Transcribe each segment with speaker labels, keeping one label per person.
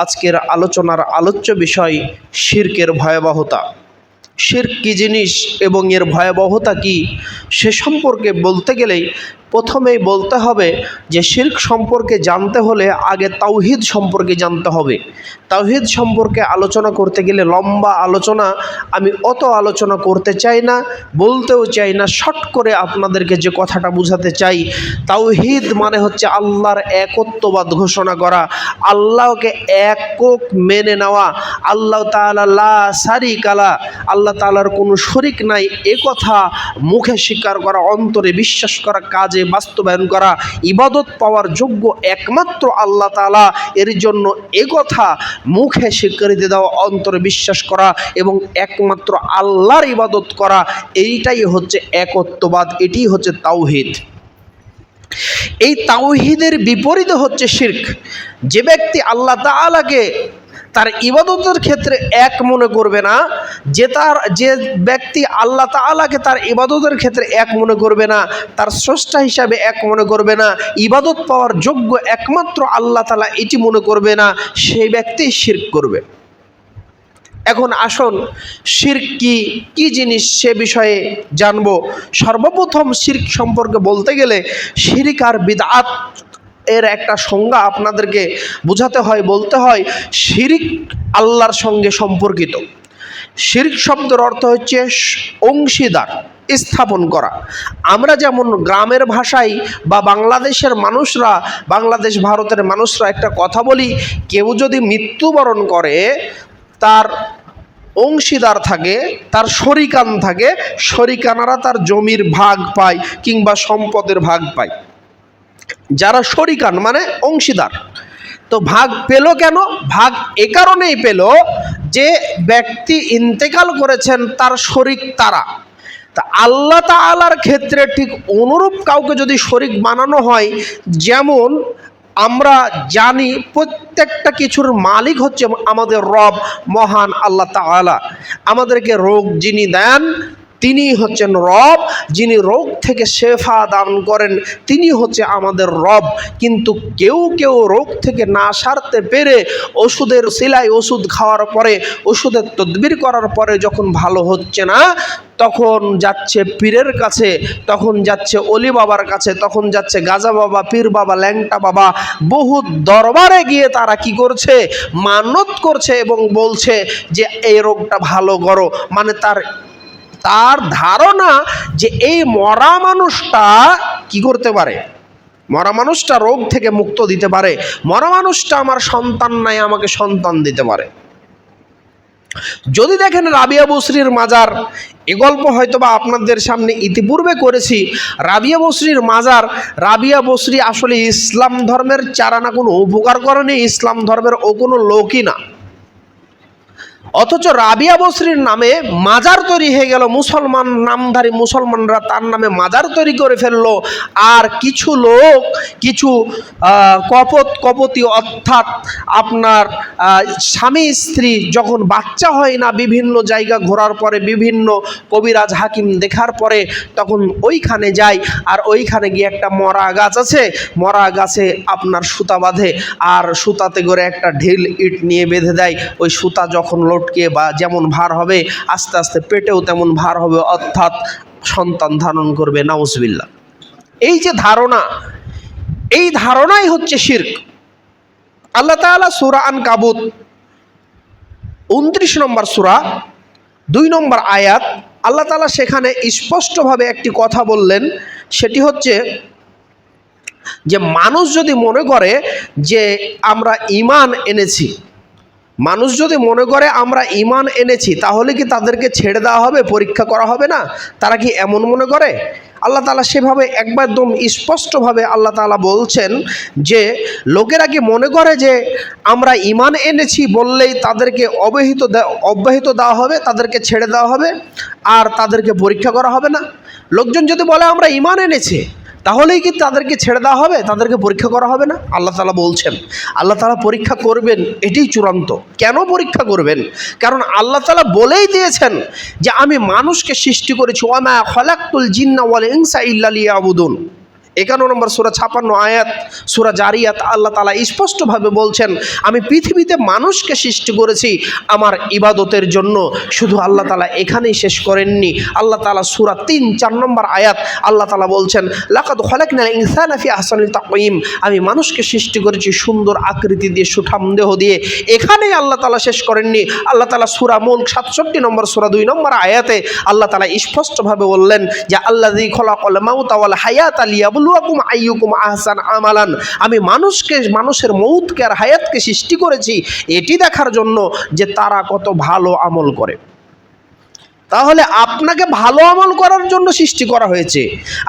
Speaker 1: আজকের আলোচনার আলোচ্য বিষয় শিরকের ভয়াবহতা। শিরক কী জিনিস এবং এর ভয়াবহতা কী সে সম্পর্কে বলতে গেলেই প্রথমেই বলতে হবে যে শিরক সম্পর্কে জানতে হলে আগে তাওহীদ সম্পর্কে জানতে হবে। তাওহীদ সম্পর্কে আলোচনা করতে গেলে লম্বা আলোচনা, আমি অত আলোচনা করতে চাই না, বলতেও চাই না। শর্ট করে আপনাদেরকে যে কথাটা বোঝাতে চাই, তাওহীদ মানে হচ্ছে আল্লাহর একত্ববাদ ঘোষণা করা, আল্লাহকে একক মেনে নেওয়া। আল্লাহ তাআলা লা শারীকা লা, আল্লাহ তাআলার কোনো শরীক নাই এ কথা মুখে স্বীকার করা, অন্তরে বিশ্বাস করা, কাজে বাস্তবায়ন করা। ইবাদত পাওয়ার যোগ্য একমাত্র আল্লাহ তাআলা, এর জন্য এ কথা মুখে স্বীকৃতি দেওয়া, অন্তরে বিশ্বাস করা এবং একমাত্র আল্লাহর ইবাদত করা, এইটাই হচ্ছে একত্ববাদ, এটি হচ্ছে তাওহীদ। এই তাওহীদের বিপরীতে হচ্ছে শিরক। যে ব্যক্তি আল্লাহ তাআলাকে তার ইবাদতের ক্ষেত্রে এক মনে করবে না, যে ব্যক্তি আল্লাহ তাআলাকে তার ইবাদতের ক্ষেত্রে এক মনে করবে না, তার স্রষ্টা হিসাবে এক মনে করবে না, ইবাদত পাওয়ার যোগ্য একমাত্র আল্লাহ তাআলা এটি মনে করবে না, সেই ব্যক্তি শিরক করবে। এখন আসুন শিরক কি জিনিস সে বিষয়ে জানব। সর্বপ্রথম শিরক সম্পর্কে বলতে গেলে শিরক আর বিদআত এর একটা সংজ্ঞা আপনাদেরকে বোঝাতে হয়, বলতে হয় শিরক আল্লাহর সঙ্গে সম্পর্কিত। শিরক শব্দের অর্থ হচ্ছে অংশীদার স্থাপন করা। আমরা যেমন গ্রামের ভাষায় বা বাংলাদেশের মানুষরা, বাংলাদেশ ভারতের মানুষরা একটা কথা বলি, কেউ যদি মৃত্যুবরণ করে তার অংশীদার থাকে, তার শরিকান থাকে, শরিকানারা তার জমির ভাগ পায় কিংবা সম্পদের ভাগ পায়। যারা শরিকান মানে অংশীদার, তো ভাগ পেল কেন? ভাগ এ কারণেই পেল যে ব্যক্তি ইন্তেকাল করেছেন তার শরিক তারা। তা আল্লাহ তাআলার ক্ষেত্রে ঠিক অনুরূপ কাউকে যদি শরিক বানানো হয়, যেমন আমরা জানি প্রত্যেকটা কিছুর মালিক হচ্ছে আমাদের রব মহান আল্লাহ তাআলা। আমাদেরকে রোগ যিনি দেন তিনি হচ্ছেন রব, যিনি রোগ থেকে শেফা দান করেন তিনি হচ্ছে আমাদের রব। কিন্তু কেউ কেউ রোগ থেকে না সারতে পেরে ওষুধের সিলাই, ওষুধ খাওয়ার পরে, ওষুধের তদবির করার পরে যখন ভালো হচ্ছে না, তখন যাচ্ছে পীরের কাছে, তখন যাচ্ছে অলি বাবার কাছে, তখন যাচ্ছে গাজা বাবা, পীর বাবা, ল্যাংটা বাবা, বহু দরবারে গিয়ে তারা কি করছে? মানত করছে এবং বলছে যে এই রোগটা ভালো করো। মানে তার ধারণা যে এই মরা মানুষটা কি করতে পারে, মরা মানুষটা রোগ থেকে মুক্ত দিতে পারে, মরা মানুষটা আমার সন্তান নাই আমাকে সন্তান দিতে পারে। যদি দেখেন রাবিয়া বসরির মাজার, এ গল্প হয়তো বা আপনাদের সামনে ইতিপূর্বে করেছি। রাবিয়া বসরির মাজার, রাবিয়া বসরি আসলে ইসলাম ধর্মের চারানা কোনো উপকার করেনি, ইসলাম ধর্মের ও কোনো লোকই না। অথচ রাবিয়া বসরির নামে মাজার তৈরি হয়ে গেল, মুসলমান নামধারী মুসলমানরা তার নামে মাজার তৈরি করে ফেললো। আর কিছু লোক, কিছু কপতি অর্থাৎ আপনার স্বামী স্ত্রী যখন বাচ্চা হয় না, বিভিন্ন জায়গা ঘোরার পরে, বিভিন্ন কবিরাজ হাকিম দেখার পরে তখন ওইখানে যায়, আর ওইখানে গিয়ে একটা মরা গাছ আছে, মরা গাছে আপনার সুতা বাঁধে, আর সুতাতে করে একটা ঢিল ইট নিয়ে বেঁধে দেয়। ওই সুতা যখন লটকে বা যেমন ভার হবে, আস্তে আস্তে পেটেও তেমন ভার হবে, অর্থাৎ সন্তান ধারণ করবে। নাউজুবিল্লাহ। এই যে ধারণা, এই ধারণাই হচ্ছে শিরক। আল্লাহ তাআলা সূরা আনকাবুত 29 নম্বর সূরা 2 নম্বর আয়াত, আল্লাহ তাআলা সেখানে স্পষ্টভাবে একটি কথা বললেন, সেটি হচ্ছে যে মানুষ যদি মনে করে যে আমরা ঈমান এনেছি, মানুষ যদি মনে করে আমরা ঈমান এনেছি, তাহলে কি তাদেরকে ছেড়ে দেওয়া হবে, পরীক্ষা করা হবে না? তারা কি এমন মনে করে? আল্লাহ তাআলা সেভাবে একদম স্পষ্টভাবে আল্লাহ তাআলা বলছেন যে লোকেরা কি মনে করে যে আমরা ঈমান এনেছি বললেই তাদেরকে অব্যাহত দেওয়া হবে, তাদেরকে ছেড়ে দেওয়া হবে আর তাদেরকে পরীক্ষা করা হবে না? লোকজন যদি বলে আমরা ঈমান এনেছি, তাহলেই কি তাদেরকে ছেড়ে দেওয়া হবে, তাদেরকে পরীক্ষা করা হবে না? আল্লাহ তাআলা বলছেন আল্লাহ তাআলা পরীক্ষা করবেন, এটাই চূড়ান্ত। কেন পরীক্ষা করবেন? কারণ আল্লাহ তাআলা বলেই দিয়েছেন যে আমি মানুষকে সৃষ্টি করেছি, ওয়া মা খালাকতুল জিন্না ওয়াল ইনসা ইল্লা লিয়াবুদুন। 51 নম্বর সূরা 56 আয়াত সূরা জারিয়াত আল্লাহ তাআলা স্পষ্টভাবে বলছেন, আমি পৃথিবীতে মানুষকে সৃষ্টি করেছি আমার ইবাদতের জন্য। শুধু আল্লাহ তাআলা এখানেই শেষ করেননি, আল্লাহ তাআলা সূরা 3-4 নম্বর আয়াত আল্লাহ তাআলা বলছেন, লাকাদ খালাকনাল ইনসানা ফি আহসানিল তাকওয়িম, আমি মানুষকে সৃষ্টি করেছি সুন্দর আকৃতি দিয়ে, সুঠাম দেহ দিয়ে। এখানেই আল্লাহ তাআলা শেষ করেননি, আল্লাহ তাআলা সূরা মুলক 67 নম্বর সূরা 2 নম্বর আয়াতে আল্লাহ তাআলা স্পষ্টভাবে বললেন যে আল্লাযী খলাকাল মাউতা ওয়াল হায়াতা লিয়াবলুয়াকুম আইয়ুকুম আহসান আমালান, আমি মানুষের মউতকে আর হায়াতকে সৃষ্টি করেছি এটি দেখার জন্য যে তারা কত ভালো আমল করে। তাহলে আপনাকে ভালো আমল করার জন্য সৃষ্টি করা হয়েছে,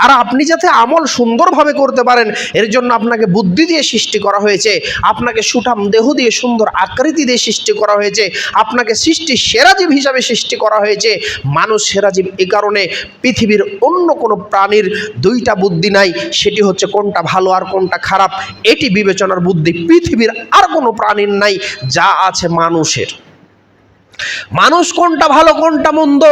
Speaker 1: আর আপনি যাতে আমল সুন্দরভাবে করতে পারেন এর জন্য আপনাকে বুদ্ধি দিয়ে সৃষ্টি করা হয়েছে, আপনাকে সুঠাম দেহ দিয়ে সুন্দর আকৃতি দিয়ে সৃষ্টি করা হয়েছে, আপনাকে সৃষ্টির সেরা জীব হিসাবে সৃষ্টি করা হয়েছে। মানুষ সেরা জীব এই কারণে, পৃথিবীর অন্য কোনো প্রাণীর দুইটা বুদ্ধি নাই, সেটি হচ্ছে কোনটা ভালো আর কোনটা খারাপ, এটি বিবেচনার বুদ্ধি পৃথিবীর আর কোনো প্রাণীর নাই, যা আছে মানুষের। মানুষ কোনটা ভালো কোনটা মন্দ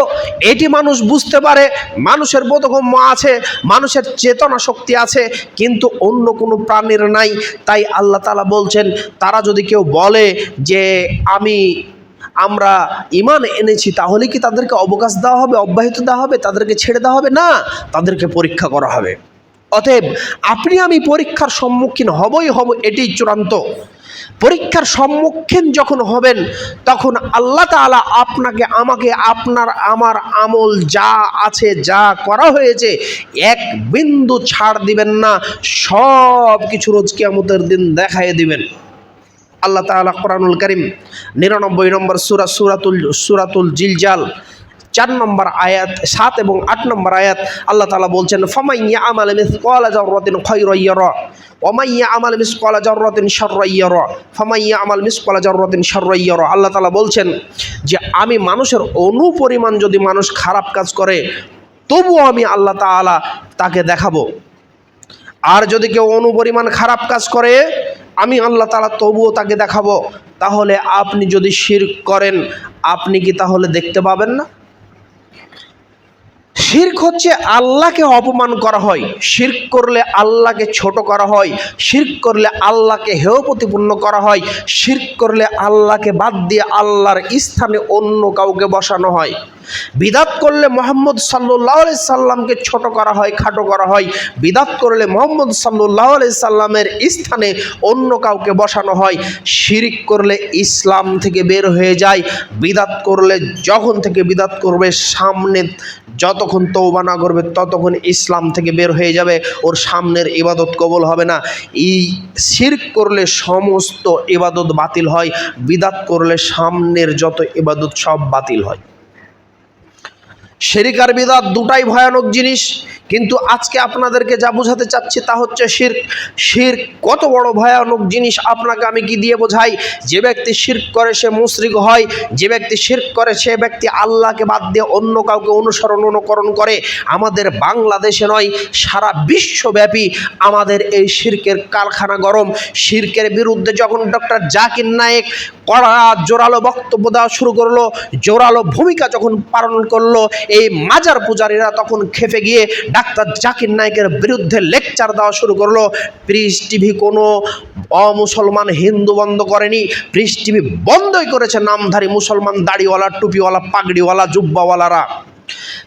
Speaker 1: এটি মানুষ বুঝতে পারে, মানুষের বোধগম্য আছে, মানুষের চেতনা শক্তি আছে, কিন্তু অন্য কোনো প্রাণীর নাই। তাই আল্লাহ তাআলা বলছেন, তারা যদি কেউ বলে যে আমরা ঈমান এনেছি, তাহলে কি তাদেরকে অবকাশ দেওয়া হবে, অব্যাহতি দেওয়া হবে, তাদেরকে ছেড়ে দেওয়া হবে? না, তাদেরকে পরীক্ষা করা হবে। অতএব আপনি আমি পরীক্ষার সম্মুখীন হবই হব, এটি চূড়ান্ত। পরীক্ষার সম্মুখীন যখন হবেন তখন আল্লাহ তাআলা আপনাকে, আমাকে, আমার আমল যা আছে, যা করা হয়েছে, এক বিন্দু ছাড় দিবেন না, সব কিছু রোজ কিয়ামতের দিন দেখায় দিবেন। আল্লাহ তাআলা কোরআনুল কারীম 99 নম্বর সূরাতুল জিলজাল 4 নম্বর আয়াত, 7 এবং 8 নম্বর আয়াত আল্লাহ তাআলা বলছেন, ফামান ইয়ামাল মিসকালা যাররাতিন খায়রান ইয়ারা ওয়া মান ইয়ামাল মিসকালা যাররাতিন শাররান ইয়ারা ফামান ইয়ামাল মিসকালা যাররাতিন শাররান ইয়ারা। আল্লাহ তাআলা বলছেন যে আমি মানুষের অনুপরিমাণ যদি মানুষ খারাপ কাজ করে তবুও আমি আল্লাহ তাআলা তাকে দেখাবো, আর যদি কেউ অনুপরিমাণ খারাপ কাজ করে আমি আল্লাহ তাআলা তবুও তাকে দেখাবো। তাহলে আপনি যদি শিরক করেন আপনি কি তাহলে দেখতে পাবেন না? শিরক হচ্ছে আল্লাহকে অপমান করা হয়, শিরক করলে আল্লাহকে ছোট করা হয়, শিরক করলে আল্লাহকে হেয় প্রতিপন্ন করা হয়, শিরক করলে আল্লাহকে বাদ দিয়ে আল্লাহর স্থানে অন্য কাউকে বসানো হয়। বিদাত করলে মুহাম্মদ সাল্লাল্লাহু আলাইহি সাল্লামকে ছোট করা হয়, খাটো করা হয়। বিদাত করলে মুহাম্মদ সাল্লাল্লাহু আলাইহি সাল্লামের স্থানে অন্য কাউকে বসানো হয়। শিরক করলে ইসলাম থেকে বের হয়ে যায়। বিদাত করলে যখন থেকে বিদাত করবে, সামনে যতক্ষণ তওবা না করবে ততক্ষণ ইসলাম থেকে বের হয়ে যাবে, ওর সামনের ইবাদত কবুল হবে না। এই শিরক করলে সমস্ত ইবাদত বাতিল হয়, বিদাত করলে সামনের যত ইবাদত সব বাতিল হয়। শিরক আর বিদআত দুটাই ভয়ানক জিনিস, কিন্তু আজকে আপনাদেরকে যা বোঝাতে চাচ্ছি তা হচ্ছে শিরক। শিরক কত বড় ভয়ানক জিনিস আপনাকে আমি কি দিয়ে বোঝাই? যে ব্যক্তি শিরক করে সে মুশরিক হয়, যে ব্যক্তি শিরক করে সে ব্যক্তি আল্লাহকে বাদ দিয়ে অন্য কাউকে অনুকরণ করে। আমাদের বাংলাদেশে নয়, সারা বিশ্বব্যাপী আমাদের এই শিরকের কারখানা গরম। শিরকের বিরুদ্ধে যখন ডক্টর জাকির নায়েক কড়া জোরালো বক্তব্য দেওয়া শুরু করলো, জোরালো ভূমিকা যখন পালন করলো, এই মাজার পূজারীরা তখন খেপে গিয়ে ডাক্তার জাকির নায়েকের বিরুদ্ধে লেকচার দেওয়া শুরু করলো। পিস টিভি কোনো অমুসলমান হিন্দু বন্ধ করেনি, পিস টিভি বন্ধই করেছে নামধারী মুসলমান, দাড়িওয়ালা, টুপিওয়ালা, পাগড়িওয়ালা, জুব্বাওয়ালারা।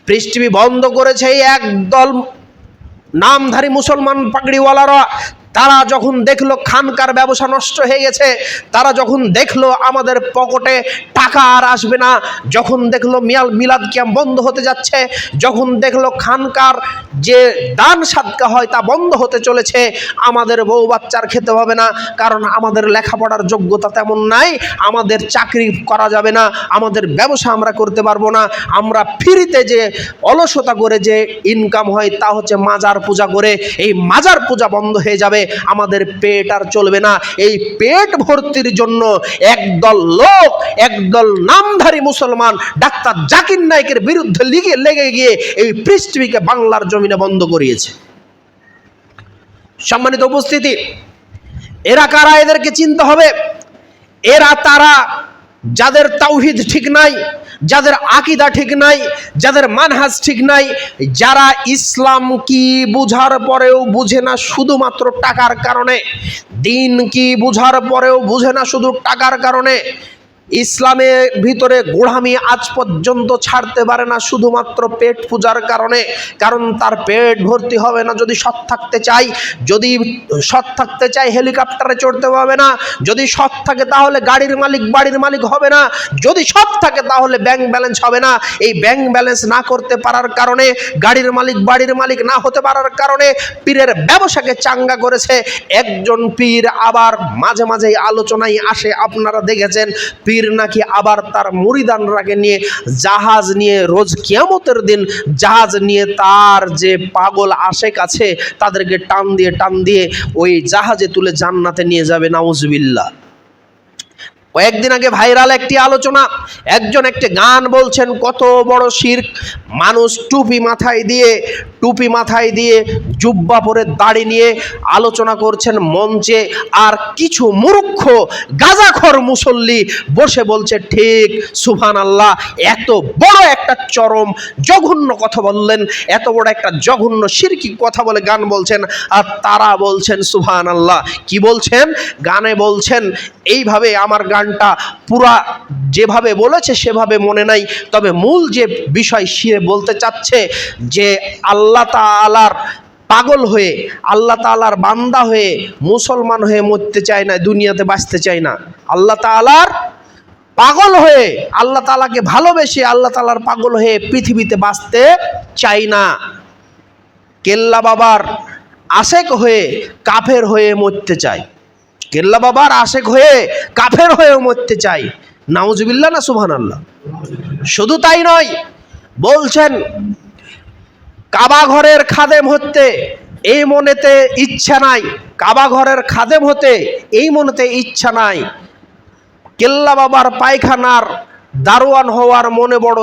Speaker 1: পিস টিভি বন্ধ করেছে এই একদল নামধারী মুসলমান পাগড়িওয়ালারা। তারা যখন দেখলো খানকার ব্যবসা নষ্ট হয়ে গেছে, তারা যখন দেখলো আমাদের পকেটে টাকা আর আসবে না, যখন দেখলো মিলাদ কিয়াম বন্ধ হতে যাচ্ছে, যখন দেখলো খানকার যে দান সাদকা হয় তা বন্ধ হতে চলেছে, আমাদের বউ বাচ্চার খেতে হবে না, কারণ আমাদের লেখাপড়ার যোগ্যতা তেমন নাই, আমাদের চাকরি করা যাবে না, আমাদের ব্যবসা আমরা করতে পারবো না, আমরা ফ্রিতে যে অলসতা করে যে ইনকাম হয় তা হচ্ছে মাজার পূজা করে, এই মাজার পূজা বন্ধ হয়ে যাবে, আমাদের পেট আর চলবে না। এই পেট ভর্তির জন্য একদল লোক, একদল নামধারী মুসলমান ডাক্তার জাকির নায়েকের বিরুদ্ধে লেগে গিয়ে এই পৃথিবীকে বাংলার জমিনে বন্ধ করিয়েছে। সম্মানিত উপস্থিতি, এরা কারা? এদেরকে চিনতে হবে। তারা যাদের তাওহীদ ঠিক নাই, যাদের আকীদা ঠিক নাই, যাদের মানহাজ ঠিক নাই, যারা ইসলাম কি বুঝার পরেও বুঝে না শুধুমাত্র টাকার কারণে, দিন কি বুঝার পরেও বুঝে না শুধু টাকার কারণে, ইসলামের ভিতরে গোঁড়ামি আজ পর্যন্ত ছাড়তে পারে না শুধুমাত্র পেট পূজার কারণে। কারণ তার পেট ভর্তি হবে না যদি সৎ থাকতে চাই। যদি সৎ থাকতে চাই হেলিকপ্টারে চড়তে পারবে না। যদি সৎ থাকে তাহলে গাড়ির মালিক বাড়ির মালিক হবে না। যদি সৎ থাকে তাহলে ব্যাংক ব্যালেন্স হবে না। এই ব্যাংক ব্যালেন্স না করতে পারার কারণে, গাড়ির মালিক বাড়ির মালিক না হতে পারার কারণে পীরের ব্যবসাকে চাঙ্গা করেছে একজন পীর। আবার মাঝে মাঝেই আলোচনায় আসে, আপনারা দেখেছেন, পীর নাকি আবার তার মুরিদানরাকে নিয়ে জাহাজ নিয়ে রোজ কিয়ামতের দিন জাহাজ নিয়ে তার যে পাগল আশেক আছে তাদেরকে টান দিয়ে ওই জাহাজে তুলে জান্নাতে নিয়ে যাবে। নাউজুবিল্লাহ। কয়েকদিন আগে ভাইরাল একটি আলোচনা, একজন একটি গান বলছেন কত বড় শিরক। মানুষ টুপি মাথায় দিয়ে জুব্বা পরে দাড়ি নিয়ে আলোচনা করছেন মঞ্চে, আর কিছু মূর্খ গাঁজাখোর মুসল্লি বসে বলছে ঠিক সুবহানাল্লাহ। এত বড় একটা চরম জঘন্য কথা বললেন, এত বড় একটা জঘন্য শিরকি কথা বলে গান বলছেন, আর তারা বলছেন সুবহানাল্লাহ। কি বলছেন? গানে বলছেন এইভাবে, আমার গানটা পুরা যেভাবে বলেছে সেভাবে মনে নাই, তবে মূল যে বিষয় সে বলতে চাচ্ছে যে আল্লাহ তাআলার পাগল হয়ে, আল্লাহ তাআলার বান্দা হয়ে, মুসলমান হয়ে মরতে চায় না, দুনিয়াতে বাঁচতে চায় না। আল্লাহ তাআলার পাগল হয়ে, আল্লাহ তাআলাকে ভালোবেসে আল্লাহ তাআলার পাগল হয়ে পৃথিবীতে বাঁচতে চায় না। কেল্লা বাবার আশেক হয়ে কাফের হয়ে মরতে চায়, কেল্লা বাবার আশেক হয়ে কাফের হয়ে মরতে চাই। নাউজুবিল্লাহ না সুবহানাল্লাহ। শুধু তাই নয়, বলছেন কাবা ঘরের খাদেম হতে এই মনেতে ইচ্ছা নাই, কাবা ঘরের খাদেম হতে এই মনেতে ইচ্ছা নাই, কেল্লা বাবার পায়খানার দারোয়ান হওয়ার মনে বড়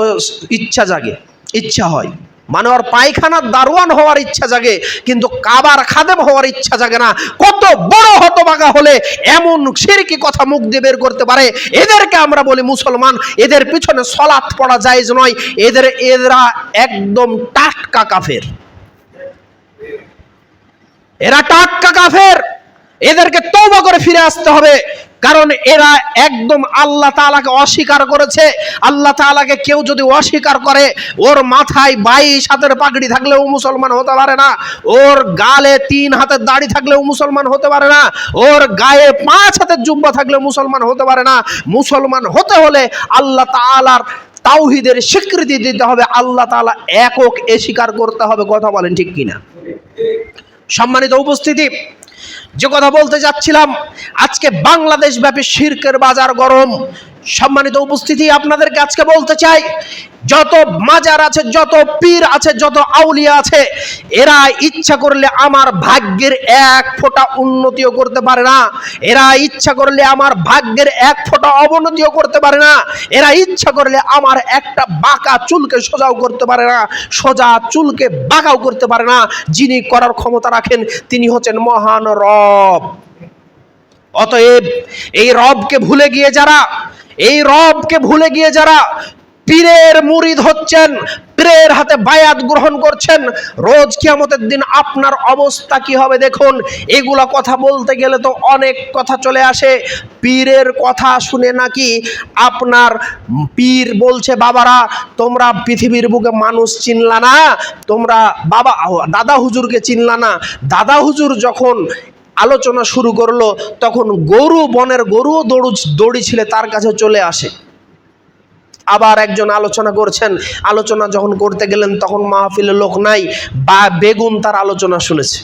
Speaker 1: ইচ্ছা হয়। মানে ওর পায়খানার দারোয়ান হওয়ার ইচ্ছা জাগে, কিন্তু কাবার খাদেম হওয়ার ইচ্ছা জাগে না। কত বড় হতভাগা হলে এমন শিরকি কথা মুখ দিয়ে বের করতে পারে? এদেরকে আমরা বলি মুসলমান। এদের পিছনে সালাত পড়া জায়েজ নয়। এরা একদম টাটকা কাফের, এরা টাটকা কাফের। এদেরকে তওবা করে ফিরে আসতে হবে, কারণ এরা একদম আল্লাহ তাআলাকে অস্বীকার করেছে। আল্লাহ তাআলাকে কেউ যদি অস্বীকার করে, ওর মাথায় 22 হাতের পাগড়ি থাকলেও মুসলমান হতে পারে না, ওর গালে 3 হাতের দাড়ি থাকলেও মুসলমান হতে পারে না, ওর গায়ে 5 হাতের জুব্বা থাকলেও মুসলমান হতে পারে না। মুসলমান হতে হলে আল্লাহ তাআলার তাওহীদের স্বীকৃতি দিতে হবে, আল্লাহ তাআলা একক স্বীকার করতে হবে। কথা বলেন ঠিক কিনা? সম্মানিত উপস্থিতি, যে কথা বলতে যাচ্ছিলাম, আজকে বাংলাদেশ ব্যাপী শিরকের বাজার গরম। সম্মানিত উপস্থিতি, আপনাদেরকে আজকে বলতে চাই, যত মাজার আছে, যত পীর আছে, যত আউলিয়া আছে, এরা ইচ্ছা করলে আমার ভাগ্যের এক ফোঁটা উন্নতিও করতে পারে না। এরা ইচ্ছা করলে আমার ভাগ্যের এক ফোঁটা অবনতিও করতে পারে না। এরা ইচ্ছা করলে আমার একটা বাঁকা চুলকে সোজাও করতে পারে না, সোজা চুলকে বাঁকাও করতে পারে না। যিনি করার ক্ষমতা রাখেন তিনি হচ্ছেন মহান রব। অতএব এই রবকে ভুলে গিয়ে যারা পীরের মুরিদ হচ্ছেন, পীরের হাতে বায়াত গ্রহণ করছেন, রোজ কিয়ামতের দিন আপনার অবস্থা কি হবে দেখুন। এগুলা কথা বলতে গেলে তো অনেক কথা চলে আসে। পীরের কথা শুনে নাকি আপনার পীর বলছে, বাবারা তোমরা পৃথিবীর বুকে মানুষ চিনলা না, তোমরা দাদা হুজুরকে চিনলা না। দাদা হুজুর যখন আলোচনা শুরু করলো তখন বনের গরুও দড়ি ছিল তার কাছে চলে আসে। আবার একজন আলোচনা করছেন, আলোচনা যখন করতে গেলেন তখন মাহফিলে লোক নাই, বা বেগুন তার আলোচনা শুনেছে,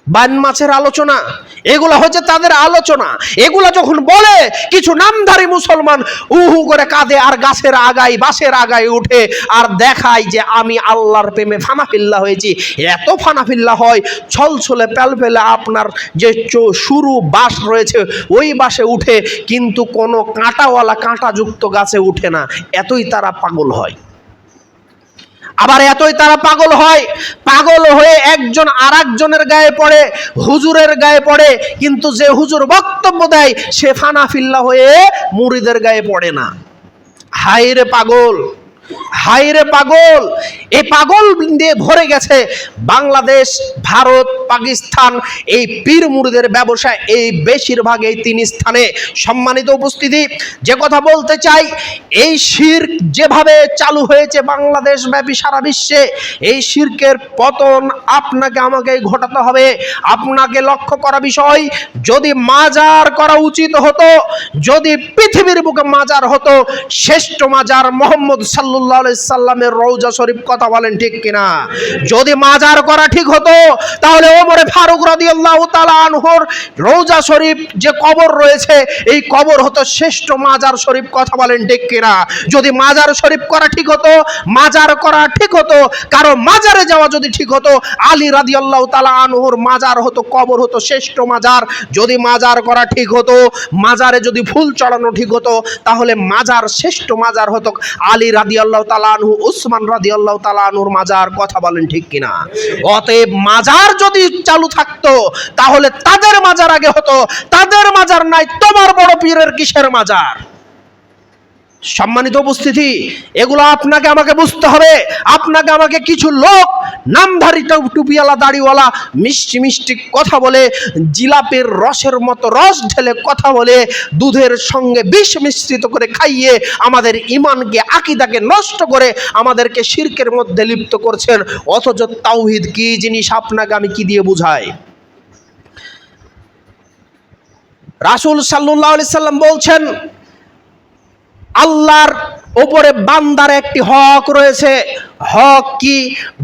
Speaker 1: বান মাছের আলোচনা, এগুলা হচ্ছে তাদের আলোচনা। এগুলা যখন বলে কিছু নামধারী মুসলমান উহু করে কাঁদে, আর বাঁশের আগায় উঠে আর দেখায় যে আমি আল্লাহর প্রেমে ফানাফিল্লা হয়েছি। এত ফানাফিল্লা হয়, ছলছলে প্যালপেলে আপনার যে সরু বাঁশ রয়েছে ওই বাঁশে উঠে, কিন্তু কোনো কাঁটাওয়ালা কাঁটাযুক্ত গাছে উঠে না, এতই তারা পাগল হয়। আবার এতই তারা পাগল হয়, পাগল হয়ে একজন আর একজনের গায়ে পড়ে, হুজুরের গায়ে পড়ে, কিন্তু যে হুজুর বক্তব্য দেয় সে ফানাফিল্লা হয়ে মুরিদের গায়ে পড়ে না। হায় রে পাগল, হায় রে পাগল! এই পাগল দিয়ে ভরে গেছে বাংলাদেশ, ভারত, পাকিস্তান। এই পীর মুরিদের ব্যবসা এই বেশিরভাগ এই তিন স্থানে। সম্মানিত উপস্থিতি, যে কথা বলতে চাই, এই শিরক যেভাবে চালু হয়েছে বাংলাদেশ ব্যাপী সারা বিশ্বে, এই শিরকের পতন আপনাকে আমাকে ঘটাতে হবে। আপনাকে লক্ষ্য করা বিষয়, যদি মাজার করা উচিত হতো, যদি পৃথিবীর বুকে মাজার হতো, শ্রেষ্ঠ মাজার মোহাম্মদ সাল্লাল্লাহু আলাইহি সাল্লামের রওজা শরীফ। কথা বলেন ঠিক কিনা? যদি মাজার করা ঠিক হতো তাহলে ওমরে ফারুক রাদিয়াল্লাহু তাআলা আনহুর রওজা শরীফ যে কবর রয়েছে, এই কবর হতো শ্রেষ্ঠ মাজার শরীফ। কথা বলেন ঠিক কিনা? যদি মাজার শরীফ করা ঠিক হতো, মাজার করা ঠিক হতো, কারো মাজারে যাওয়া যদি ঠিক হতো, আলী রাদিয়াল্লাহু তাআলা আনহুর মাজার হতো, কবর হতো শ্রেষ্ঠ মাজার। যদি মাজার করা ঠিক হতো, মাজারে যদি ফুল চড়ানো ঠিক হতো, তাহলে মাজার শ্রেষ্ঠ মাজার হতো আলী রাদিয়াল্লাহু তাআলা আনহু, উসমান রাদিয়াল্লাহু তাআলা আনহুর মাজার। কথা বলেন ঠিক কিনা? অতএব মাজার যদি চালু থাকতো তাহলে তাদের মাজার আগে হতো। তাদের মাজার নাই, তোমার বড় পীরের কিসের মাজার? সম্মানিত উপস্থিতি, এগুলো আপনাকে আমাকে বুঝতে হবে। আপনাকে আমাকে কিছু লোক নামধারী টুপিওয়ালা দাড়িওয়ালা মিষ্টি মিষ্টি কথা বলে, জিলাপির রসের মতো রস ঢেলে কথা বলে, দুধের সঙ্গে বিষ মিশ্রিত করে খাইয়ে আমাদের ঈমানকে, আকীদাকে নষ্ট করে আমাদেরকে শিরকের মধ্যে লিপ্ত করছেন। অথচ তাওহীদ কি জিনিস আপনাকে আমি কি দিয়ে বুঝাই? রাসূল সাল্লাল্লাহু আলাইহি সাল্লাম বলছেন, আল্লাহর ওপরে বান্দার একটি হক রয়েছে। হক কি?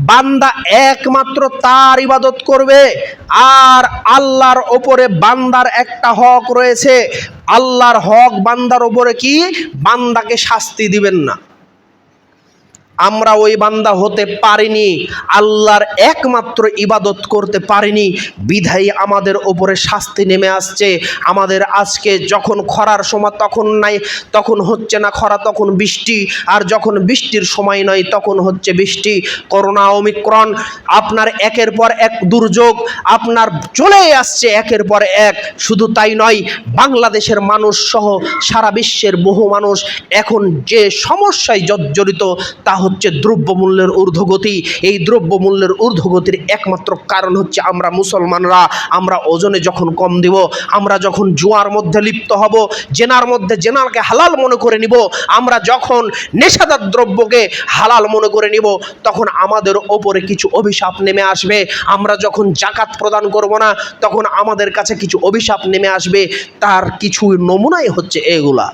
Speaker 1: বান্দা একমাত্র তার ইবাদত করবে। আর আল্লাহর ওপরে বান্দার একটা হক রয়েছে। আল্লাহর হক বান্দার ওপরে কি? বান্দাকে শাস্তি দিবেন না। আমরা ওই বান্দা হতে পারিনি, আল্লাহর একমাত্র ইবাদত করতে পারিনি, বিধায় আমাদের ওপরে শাস্তি নেমে আসছে। আমাদের আজকে যখন খরার সময় তখন নাই, তখন হচ্ছে না খরা, তখন বৃষ্টি, আর যখন বৃষ্টির সময় নয় তখন হচ্ছে বৃষ্টি। করোনা, ওমিক্রন, আপনার একের পর এক দুর্যোগ আপনার চলে আসছে একের পর এক। শুধু তাই নয়, বাংলাদেশের মানুষ সহ সারা বিশ্বের বহু মানুষ এখন যে সমস্যায় জর্জরিত তা হচ্ছে দ্রব্যমূল্যের ঊর্ধ্বগতি। এই দ্রব্যমূল্যের ঊর্ধ্বগতির একমাত্র কারণ হচ্ছে আমরা মুসলমানরা। আমরা ওজনে যখন কম দিব, আমরা যখন জুয়ার মধ্যে লিপ্ত হব, জেনার মধ্যে জেনাকে হালাল মনে করে নিব, আমরা যখন নেশাদার দ্রব্যকে হালাল মনে করে নিব, তখন আমাদের ওপরে কিছু অভিশাপ নেমে আসবে। আমরা যখন জাকাত প্রদান করব না, তখন আমাদের কাছে কিছু অভিশাপ নেমে আসবে। তার কিছু নমুনাই হচ্ছে এগুলা।